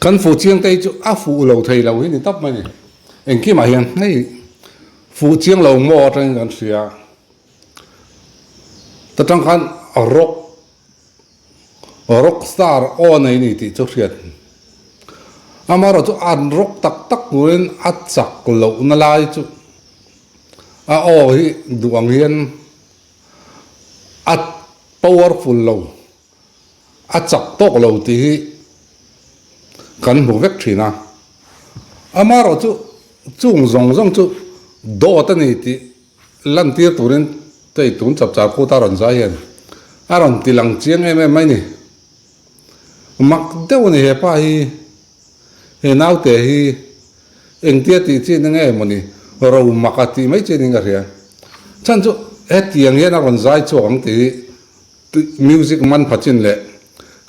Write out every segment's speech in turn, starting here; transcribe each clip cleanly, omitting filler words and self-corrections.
kan fu chiang tei chu a fu lo thei lo hi ni tap mai ni en ki ma hian nei fu chiang lo mo tang kan sia ta tang khan rock star o nei ni ti chu riat amaro chu an rock tak tak nguin a chak lo na lai chu a o hi duang hian a powerful lo a chak tok lo ti hi kan mu vek thina amaro chu chung zong chu do ta ni ti lan tir turin tei tun chapchar ko ta ron za hian aron tilang chiang em mai ni mak deuh ni he pa hi he nau te hi eng tia ti chi nge moni ro makati mai chi ninga ria chan chu he tiang hian aron zai chuang ti music man phachin le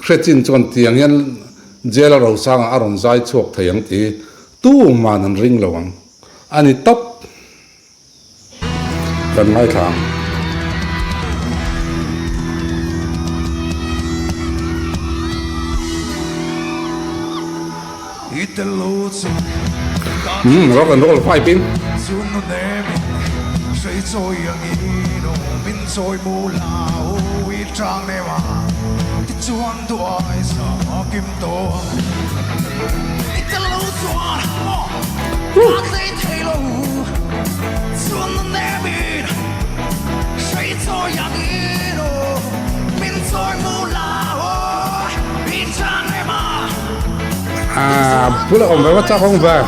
khrechin chon tiang hian jela ro sang aron zai chuak thayang ti tu man an ring lawang ani top kan ngai thang rock and roll five pin pula om ba cha không ba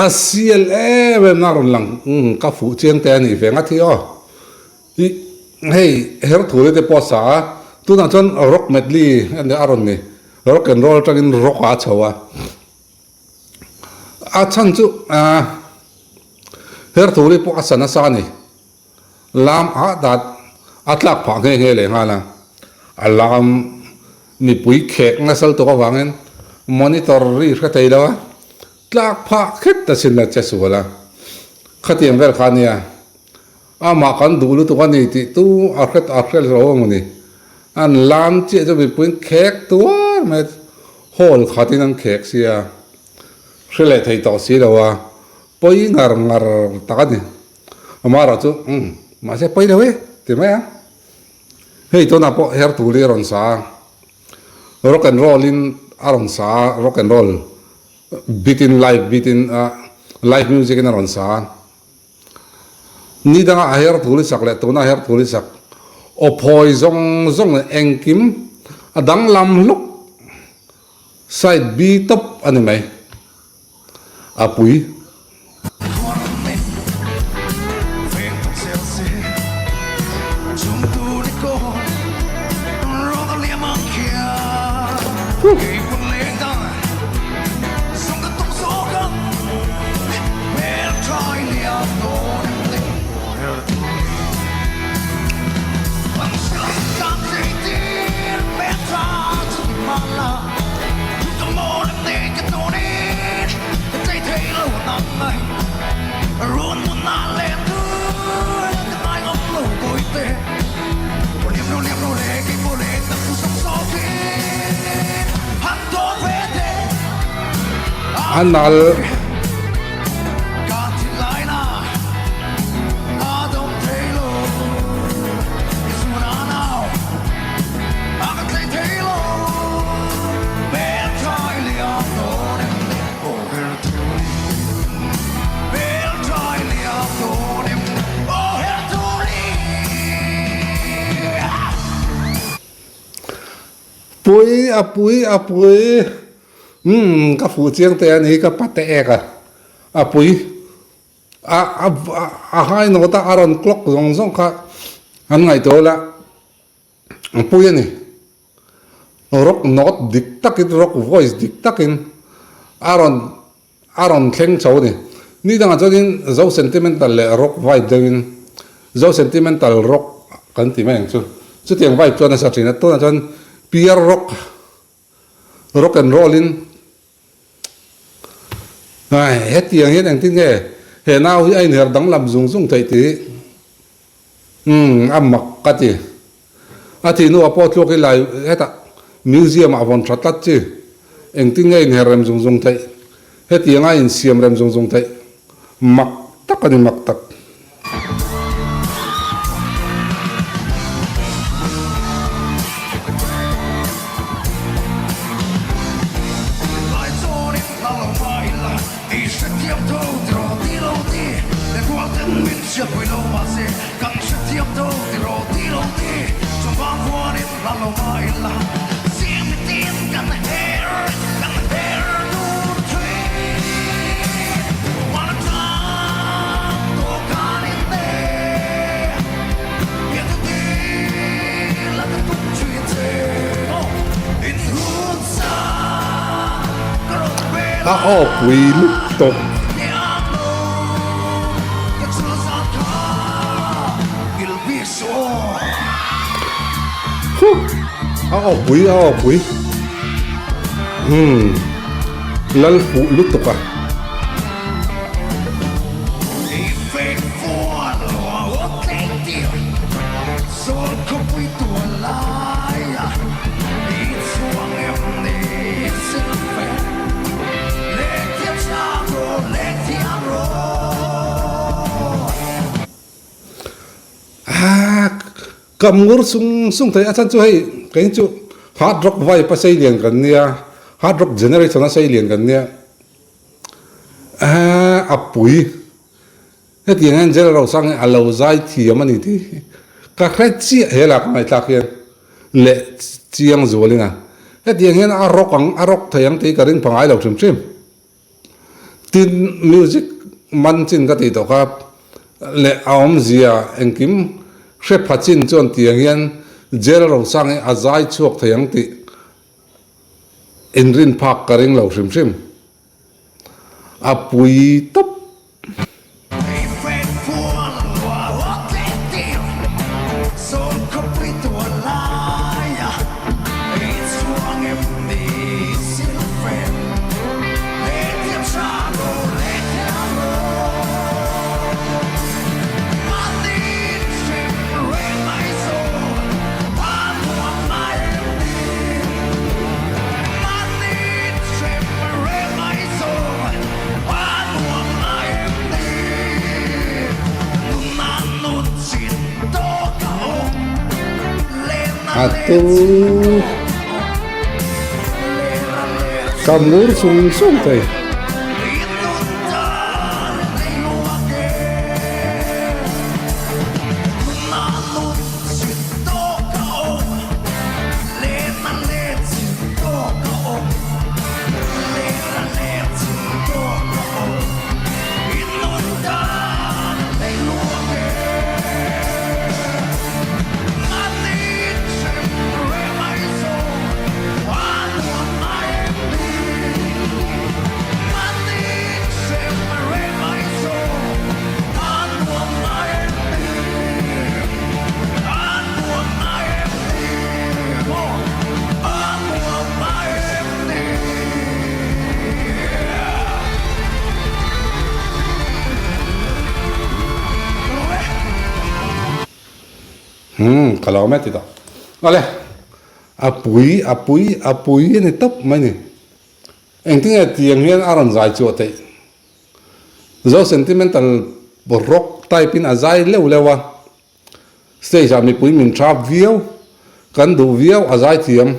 asial em naron lang ka fu chiang te ni ve nga thi o hey her thule te posa tu na chon rock medley and aron ni rock and roll tagin rock a chawa a chan chu her thule po asana sa ni lam a dat atlak pha nge le ngala alam ni pui khek nga sal to ka wangen monitor ri kha tai lawa tlak pha khet ta sin la che suala khatiam ver khania ama kan dulu tu kan ti tu akhet ro ngoni an lam che jo bi pui khek tu me hol khatin an khek sia khile thei to si lawa poi ngar ta ni amara chu ma se poi lewe ti ma hei to na po her tu le ron sa rock and roll in aron sa rock and roll beat in live music in aron sa ni danga a her thuli sak le to na her thuli sak o phoi zong engkim adang lam luk side b top ani mai apui anal apui ka fu chiang te ani ka pate ka apui a hai no ta aron clock zong kha an ngai to la apui ani rock not dik takin rock voice dik takin aron thleng chho ni ni dang cho din zo sentimental le rock vibe ding zo sentimental rock kan ti meng chu tiang vibe cho na sa thina to na chon pure rock and roll in ai hết tiang hết ang tin nghe he nào hi ai ner dang lam zung thai ti mặc cái gì thì nó apo cho cái lại hết à museum avon thatat chi anh tin ngay ner ram zung thai hết tiang ai in siam ram zung thai mặc tắc cái mặc tắc quỷ lúc tục quỷ lal phụ lúc tục à cầm ngur sung thấy anh chú hay cái chú hard rock vibe pa say liền gần nia hard rock generation say liền gần nia apui cái tiếng anh Lalrosanga alo zai thì mà đi các cái chi hay là cái ta kia lệ chiang rồi lên à cái tiếng anh rock thấy anh thấy cái rinh phẳng ai lâu chim tin music man chin cái gì đó các lệ ông gì à anh kim sẽ phát triển cho tiếng hiền Lalrosanga azai chuộc thấy anh ti in rin park cái rinh lâu chim apui top atau kamur sung tay kalau met itu, oleh apui ini top mana? Intinya tiang yang aran zai cuatai, zo sentimental rock type in azai lewa, stay jami pui min trap view, kan du view azai tiam,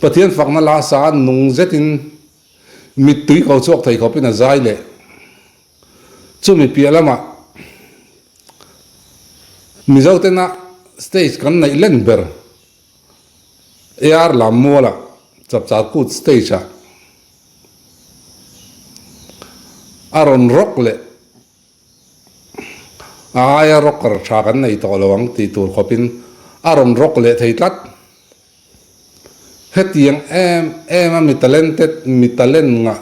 patian fakna la sa nung zetin mitui kau cuak tai kau pin azai le, cumi pialama. Misal tena stage kan na ilen ber AR la mola Chapchar kut stage a aron rock le aya rocker tha kan nei to lawang ti tur khopin aron rock le theitlat hetiang em mi talented mi talent nga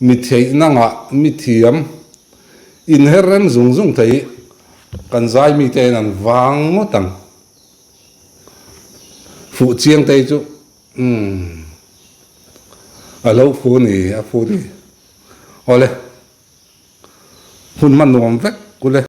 mi thei nanga mi thiam in herrem zung thei kan zai mi te nan wang mo tang phụ chiang te chu alo phu ni a phu ni ole hun man nuam vek kule